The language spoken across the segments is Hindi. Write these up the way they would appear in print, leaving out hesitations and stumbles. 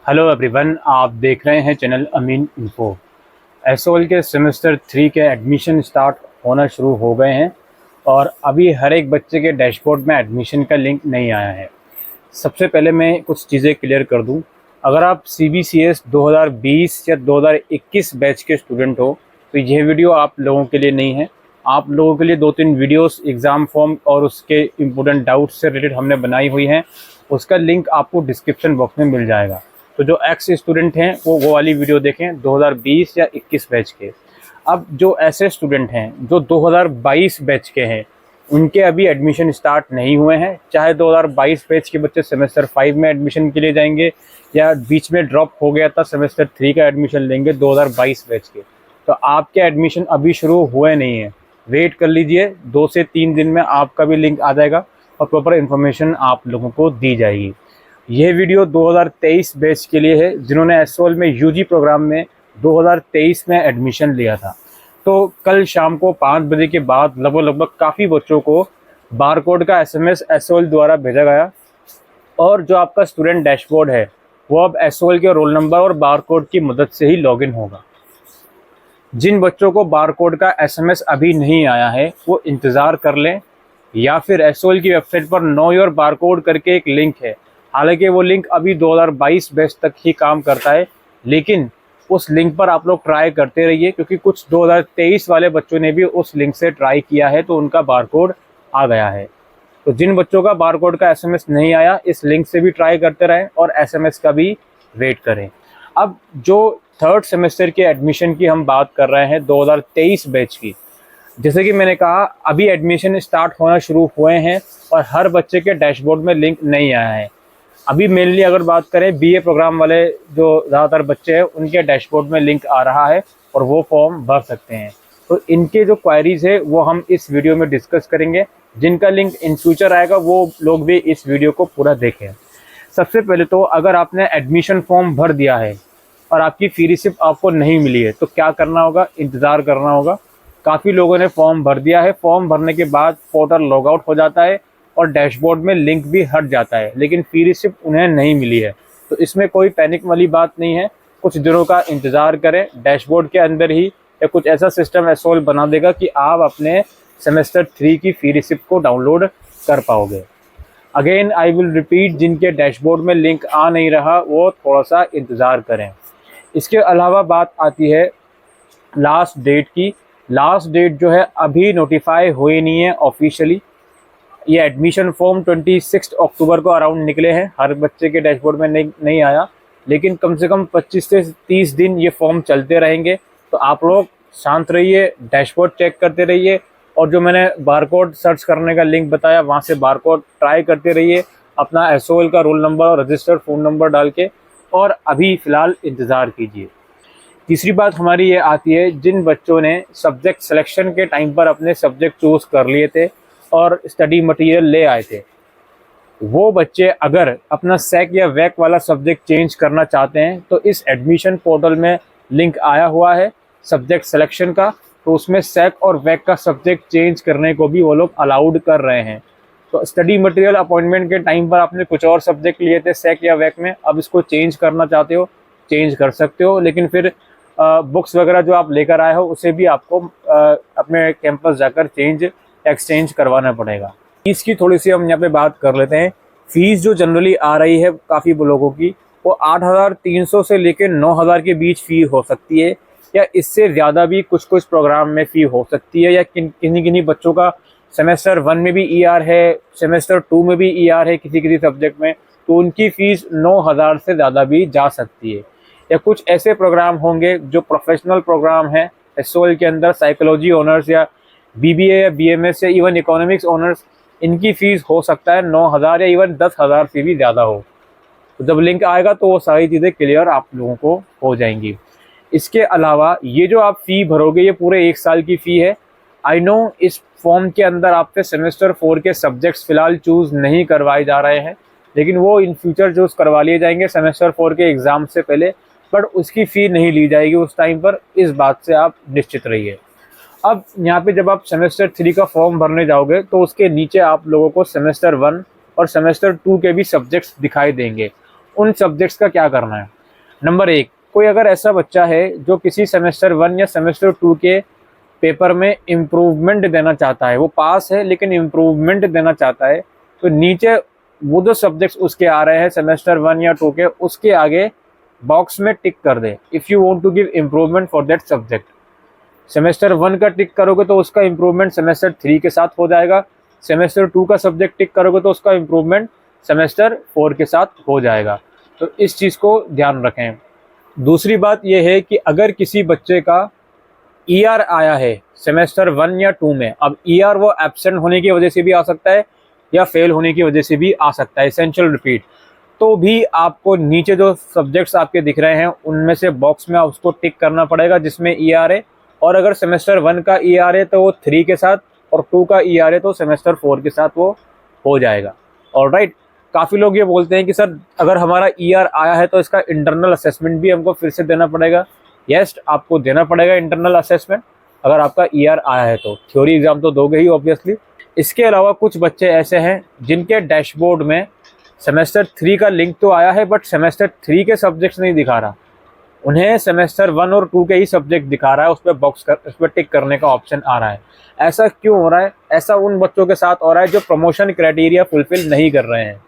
हेलो एवरीवन, आप देख रहे हैं चैनल अमीन इन्फो। एसओएल के सेमेस्टर 3 के एडमिशन स्टार्ट होना शुरू हो गए हैं और अभी हर एक बच्चे के डैशबोर्ड में एडमिशन का लिंक नहीं आया है। सबसे पहले मैं कुछ चीज़ें क्लियर कर दूं। अगर आप CBCS 2020 या 2021 बैच के स्टूडेंट हो तो यह वीडियो आप लोगों के लिए नहीं है। आप लोगों के लिए 2-3 वीडियोस एग्ज़ाम फॉर्म और उसके इम्पोर्टेंट डाउट्स से रिलेटेड हमने बनाई हुई हैं। उसका लिंक आपको डिस्क्रिप्शन बॉक्स में मिल जाएगा। तो जो एक्स स्टूडेंट हैं वो वाली वीडियो देखें 2020 या 21 बैच के। अब जो ऐसे स्टूडेंट हैं जो 2022 बैच के हैं उनके अभी एडमिशन स्टार्ट नहीं हुए हैं। चाहे 2022 बैच के बच्चे सेमेस्टर 5 में एडमिशन के लिए जाएंगे या बीच में ड्रॉप हो गया था सेमेस्टर 3 का एडमिशन लेंगे 2022 बैच के, तो आपके एडमिशन अभी शुरू हुए नहीं है। वेट कर लीजिए, 2 से 3 दिन में आपका भी लिंक आ जाएगा और प्रॉपर इन्फॉर्मेशन आप लोगों को दी जाएगी। यह वीडियो 2023 बैच के लिए है जिन्होंने एसओएल में यूजी प्रोग्राम में 2023 में एडमिशन लिया था। तो कल शाम को 5 बजे के बाद लगभग काफ़ी बच्चों को बारकोड का SMS एसओएल द्वारा भेजा गया और जो आपका स्टूडेंट डैशबोर्ड है वो अब एसओएल के रोल नंबर और बारकोड की मदद से ही लॉगिन होगा। जिन बच्चों को बारकोड का SMS अभी नहीं आया है वो इंतज़ार कर लें, या फिर एसओएल की वेबसाइट पर नो योर बारकोड करके एक लिंक है। हालांकि वो लिंक अभी 2022 बैच तक ही काम करता है, लेकिन उस लिंक पर आप लोग ट्राई करते रहिए क्योंकि कुछ 2023 वाले बच्चों ने भी उस लिंक से ट्राई किया है तो उनका बारकोड आ गया है। तो जिन बच्चों का बारकोड का SMS नहीं आया इस लिंक से भी ट्राई करते रहें और SMS का भी वेट करें। अब जो थर्ड सेमेस्टर के एडमिशन की हम बात कर रहे हैं 2023 बैच की, जैसे कि मैंने कहा अभी एडमिशन स्टार्ट होना शुरू हुए हैं और हर बच्चे के डैशबोर्ड में लिंक नहीं आया है। अभी मेनली अगर बात करें BA प्रोग्राम वाले जो ज़्यादातर बच्चे हैं उनके डैशबोर्ड में लिंक आ रहा है और वो फॉर्म भर सकते हैं। तो इनके जो क्वायरीज़ है वो हम इस वीडियो में डिस्कस करेंगे। जिनका लिंक इन फ्यूचर आएगा वो लोग भी इस वीडियो को पूरा देखें। सबसे पहले तो अगर आपने एडमिशन फॉर्म भर दिया है और आपकी फ़ी रिसिप्ट आपको नहीं मिली है तो क्या करना होगा, इंतज़ार करना होगा। काफ़ी लोगों ने फॉर्म भर दिया है, फॉर्म भरने के बाद पोर्टल लॉग आउट हो जाता है और डैशबोर्ड में लिंक भी हट जाता है, लेकिन फ़ी रिसिप्ट उन्हें नहीं मिली है। तो इसमें कोई पैनिक वाली बात नहीं है, कुछ दिनों का इंतज़ार करें। डैशबोर्ड के अंदर ही या कुछ ऐसा सिस्टम एसओएल बना देगा कि आप अपने सेमेस्टर 3 की फ़ी रिसिप्ट को डाउनलोड कर पाओगे। अगेन आई विल रिपीट, जिनके डैशबोर्ड में लिंक आ नहीं रहा वो थोड़ा सा इंतज़ार करें। इसके अलावा बात आती है लास्ट डेट की। लास्ट डेट जो है अभी नोटिफाई हुई नहीं है ऑफिशियली। ये एडमिशन फॉर्म 26 अक्टूबर को अराउंड निकले हैं, हर बच्चे के डैशबोर्ड में नहीं आया, लेकिन कम से कम 25 से 30 दिन ये फॉर्म चलते रहेंगे। तो आप लोग शांत रहिए, डैशबोर्ड चेक करते रहिए और जो मैंने बारकोड सर्च करने का लिंक बताया वहाँ से बारकोड ट्राई करते रहिए, अपना एसओएल का रोल नंबर और रजिस्टर्ड फ़ोन नंबर डाल के, और अभी फ़िलहाल इंतज़ार कीजिए। तीसरी बात हमारी ये आती है, जिन बच्चों ने सब्जेक्ट सिलेक्शन के टाइम पर अपने सब्जेक्ट चूज़ कर लिए थे और स्टडी मटेरियल ले आए थे, वो बच्चे अगर अपना सेक या वैक वाला सब्जेक्ट चेंज करना चाहते हैं तो इस एडमिशन पोर्टल में लिंक आया हुआ है सब्जेक्ट सिलेक्शन का, तो उसमें सेक और वैक का सब्जेक्ट चेंज करने को भी वो लोग अलाउड कर रहे हैं। तो स्टडी मटेरियल अपॉइंटमेंट के टाइम पर आपने कुछ और सब्जेक्ट लिए थे सेक या वैक में, अब इसको चेंज करना चाहते हो चेंज कर सकते हो, लेकिन फिर बुक्स वगैरह जो आप लेकर आए हो उसे भी आपको अपने कैंपस जाकर एक्सचेंज करवाना पड़ेगा। फीस की थोड़ी सी हम यहाँ पे बात कर लेते हैं। फीस जो जनरली आ रही है काफ़ी लोगों की वो 8,300 से लेकर 9,000 के बीच फ़ी हो सकती है, या इससे ज़्यादा भी कुछ प्रोग्राम में फ़ी हो सकती है, या किन्हीं बच्चों का सेमेस्टर 1 में भी ER है, सेमेस्टर 2 में भी ER है किसी सब्जेक्ट में, तो उनकी फ़ीस 9,000 से ज़्यादा भी जा सकती है। या कुछ ऐसे प्रोग्राम होंगे जो प्रोफेशनल प्रोग्राम हैं एसओएल के अंदर, साइकोलॉजी ऑनर्स या BBA या BMS या इवन इकोनॉमिक्स ऑनर्स, इनकी फ़ीस हो सकता है 9,000 या इवन 10,000 से भी ज़्यादा हो। तो जब लिंक आएगा तो वो सारी चीज़ें क्लियर आप लोगों को हो जाएंगी। इसके अलावा ये जो आप फ़ी भरोगे ये पूरे 1 साल की फ़ी है। आई नो इस फॉर्म के अंदर आपके सेमेस्टर 4 के सब्जेक्ट्स फ़िलहाल चूज़ नहीं करवाए जा रहे हैं, लेकिन वो इन फ्यूचर चूज़ करवा लिए जाएंगे सेमेस्टर 4 के एग्ज़ाम से पहले, बट उसकी फ़ी नहीं ली जाएगी उस टाइम पर, इस बात से आप निश्चित रहिए। अब यहाँ पे जब आप सेमेस्टर 3 का फॉर्म भरने जाओगे तो उसके नीचे आप लोगों को सेमेस्टर 1 और सेमेस्टर 2 के भी सब्जेक्ट्स दिखाई देंगे। उन सब्जेक्ट्स का क्या करना है, नंबर 1, कोई अगर ऐसा बच्चा है जो किसी सेमेस्टर 1 या सेमेस्टर 2 के पेपर में इम्प्रूवमेंट देना चाहता है, वो पास है लेकिन इम्प्रूवमेंट देना चाहता है, तो नीचे वो जो सब्जेक्ट्स उसके आ रहे हैं सेमेस्टर 1 या 2 के, उसके आगे बॉक्स में टिक कर दे if you want to give improvement for that subject. Semester 1 का टिक करोगे तो उसका इम्प्रूवमेंट सेमेस्टर 3 के साथ हो जाएगा, सेमेस्टर 2 का सब्जेक्ट टिक करोगे तो उसका इम्प्रूवमेंट सेमेस्टर 4 के साथ हो जाएगा। तो इस चीज़ को ध्यान रखें। दूसरी बात यह है कि अगर किसी बच्चे का ईआर आया है सेमेस्टर 1 या 2 में, अब ईआर वो एब्सेंट होने की वजह से भी आ सकता है या फेल होने की वजह से भी आ सकता है, एसेंशियल रिपीट, तो भी आपको नीचे जो सब्जेक्ट्स आपके दिख रहे हैं उनमें से बॉक्स में उसको टिक करना पड़ेगा जिसमें ईआर है। और अगर सेमेस्टर 1 का ईआर है तो वो 3 के साथ, और 2 का ईआर है तो सेमेस्टर 4 के साथ वो हो जाएगा। ऑलराइट, काफ़ी लोग ये बोलते हैं कि सर अगर हमारा ईआर आया है तो इसका इंटरनल असेसमेंट भी हमको फिर से देना पड़ेगा। यस, आपको देना पड़ेगा इंटरनल असेसमेंट अगर आपका ईआर आया है तो। थ्योरी एग्जाम तो दोगे ही ऑब्वियसली। इसके अलावा कुछ बच्चे ऐसे हैं जिनके डैशबोर्ड में सेमेस्टर 3 का लिंक तो आया है बट सेमेस्टर 3 के सब्जेक्ट्स नहीं दिखा रहा, उन्हें सेमेस्टर 1 और 2 के ही सब्जेक्ट दिखा रहा है, उस पर टिक करने का ऑप्शन आ रहा है। ऐसा क्यों हो रहा है? ऐसा उन बच्चों के साथ हो रहा है जो प्रमोशन क्राइटेरिया फुलफिल नहीं कर रहे हैं।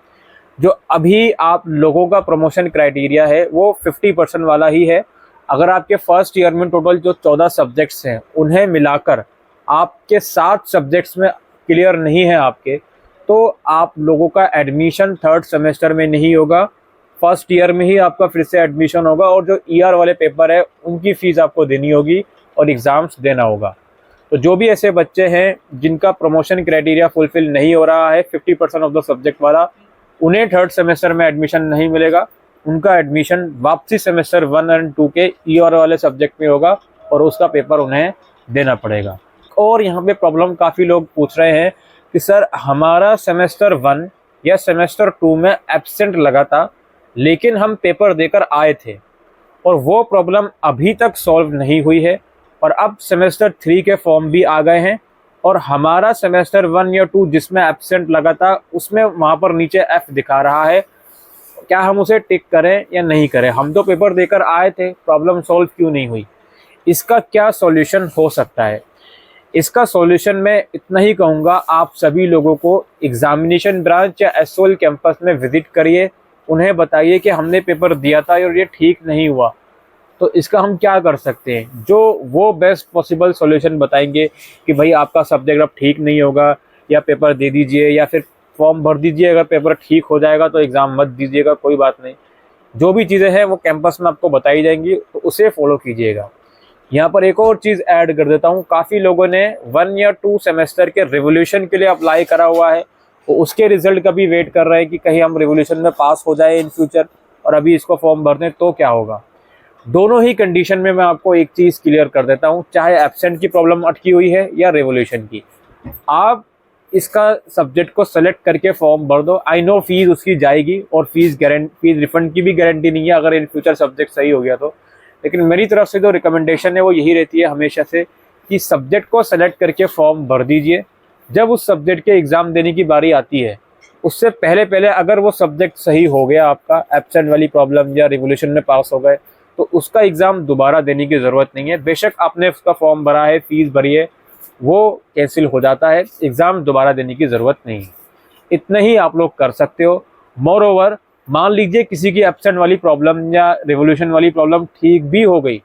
जो अभी आप लोगों का प्रमोशन क्राइटेरिया है वो 50% वाला ही है। अगर आपके फर्स्ट ईयर में टोटल जो 14 सब्जेक्ट्स हैं उन्हें मिलाकर आपके 7 सब्जेक्ट्स में क्लियर नहीं है आपके, तो आप लोगों का एडमिशन थर्ड सेमेस्टर में नहीं होगा, फर्स्ट ईयर में ही आपका फिर से एडमिशन होगा, और जो ईआर वाले पेपर है उनकी फ़ीस आपको देनी होगी और एग्ज़ाम्स देना होगा। तो जो भी ऐसे बच्चे हैं जिनका प्रमोशन क्राइटेरिया फुलफिल नहीं हो रहा है 50% ऑफ द सब्जेक्ट वाला, उन्हें थर्ड सेमेस्टर में एडमिशन नहीं मिलेगा, उनका एडमिशन वापसी सेमेस्टर 1 और 2 के ईआर वाले सब्जेक्ट में होगा और उसका पेपर उन्हें देना पड़ेगा। और यहाँ पे प्रॉब्लम काफ़ी लोग पूछ रहे हैं कि सर हमारा सेमेस्टर 1 या सेमेस्टर 2 में एब्सेंट लगा था लेकिन हम पेपर देकर आए थे और वो प्रॉब्लम अभी तक सॉल्व नहीं हुई है, और अब सेमेस्टर 3 के फॉर्म भी आ गए हैं और हमारा सेमेस्टर 1 या 2 जिसमें एब्सेंट लगा था उसमें वहाँ पर नीचे एफ दिखा रहा है, क्या हम उसे टिक करें या नहीं करें? हम तो पेपर देकर आए थे, प्रॉब्लम सॉल्व क्यों नहीं हुई? इसका क्या सॉल्यूशन हो सकता है? इसका सॉल्यूशन मैं इतना ही कहूँगा, आप सभी लोगों को एग्जामिनेशन ब्रांच या एसओएल कैंपस में विजिट करिए, उन्हें बताइए कि हमने पेपर दिया था और ये ठीक नहीं हुआ, तो इसका हम क्या कर सकते हैं। जो वो बेस्ट पॉसिबल सॉल्यूशन बताएंगे कि भाई आपका सब्जेक्ट अब ठीक नहीं होगा, या पेपर दे दीजिए या फिर फॉर्म भर दीजिए, अगर पेपर ठीक हो जाएगा तो एग्ज़ाम मत दीजिएगा, कोई बात नहीं। जो भी चीज़ें हैं वो कैंपस में आपको बताई जाएंगी, तो उसे फॉलो कीजिएगा। यहाँ पर एक और चीज़ ऐड कर देता हूँ, काफ़ी लोगों ने 1 या 2 सेमेस्टर के रिवोल्यूशन के लिए अप्लाई करा हुआ है, तो उसके रिजल्ट का भी वेट कर रहे हैं कि कहीं हम रिवोल्यूशन में पास हो जाए इन फ्यूचर, और अभी इसको फॉर्म भर दें तो क्या होगा। दोनों ही कंडीशन में मैं आपको एक चीज़ क्लियर कर देता हूँ, चाहे एब्सेंट की प्रॉब्लम अटकी हुई है या रिवोल्यूशन की, आप इसका सब्जेक्ट को सेलेक्ट करके फॉर्म भर दो। आई नो फीस उसकी जाएगी और फीस रिफंड की भी गारंटी नहीं है अगर इन फ्यूचर सब्जेक्ट सही हो गया तो, लेकिन मेरी तरफ से जो रिकमेंडेशन है वो यही रहती है हमेशा से कि सब्जेक्ट को सेलेक्ट करके फॉर्म भर दीजिए। जब उस सब्जेक्ट के एग्ज़ाम देने की बारी आती है उससे पहले अगर वो सब्जेक्ट सही हो गया आपका, एब्सेंट वाली प्रॉब्लम या रिवोल्यूशन में पास हो गए, तो उसका एग्ज़ाम दोबारा देने की ज़रूरत नहीं है। बेशक आपने उसका फॉर्म भरा है, फीस भरी है, वो कैंसिल हो जाता है, एग्ज़ाम दोबारा देने की ज़रूरत नहीं है। इतना ही आप लोग कर सकते हो। मोर ओवर, मान लीजिए किसी की एब्सेंट वाली प्रॉब्लम या रिवोल्यूशन वाली प्रॉब्लम ठीक भी हो गई,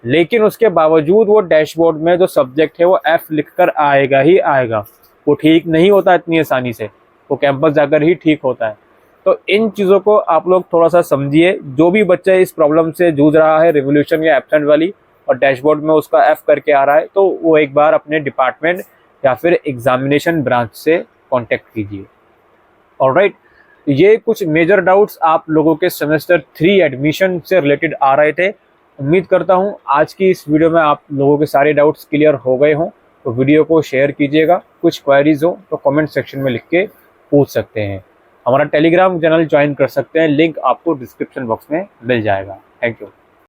लेकिन उसके बावजूद वो डैशबोर्ड में जो सब्जेक्ट है वो एफ लिखकर आएगा ही आएगा, वो ठीक नहीं होता इतनी आसानी से, वो कैंपस जाकर ही ठीक होता है। तो इन चीज़ों को आप लोग थोड़ा सा समझिए। जो भी बच्चा इस प्रॉब्लम से जूझ रहा है रिवोल्यूशन या एब्सेंट वाली, और डैशबोर्ड में उसका एफ करके आ रहा है, तो वो एक बार अपने डिपार्टमेंट या फिर एग्जामिनेशन ब्रांच से कांटेक्ट कीजिए। ऑलराइट, ये कुछ मेजर डाउट्स आप लोगों के सेमेस्टर 3 एडमिशन से रिलेटेड आ रहे थे। उम्मीद करता हूँ आज की इस वीडियो में आप लोगों के सारे डाउट्स क्लियर हो गए हों। तो वीडियो को शेयर कीजिएगा, कुछ क्वेरीज हो तो कमेंट सेक्शन में लिख के पूछ सकते हैं। हमारा टेलीग्राम चैनल ज्वाइन कर सकते हैं, लिंक आपको डिस्क्रिप्शन बॉक्स में मिल जाएगा। Thank you.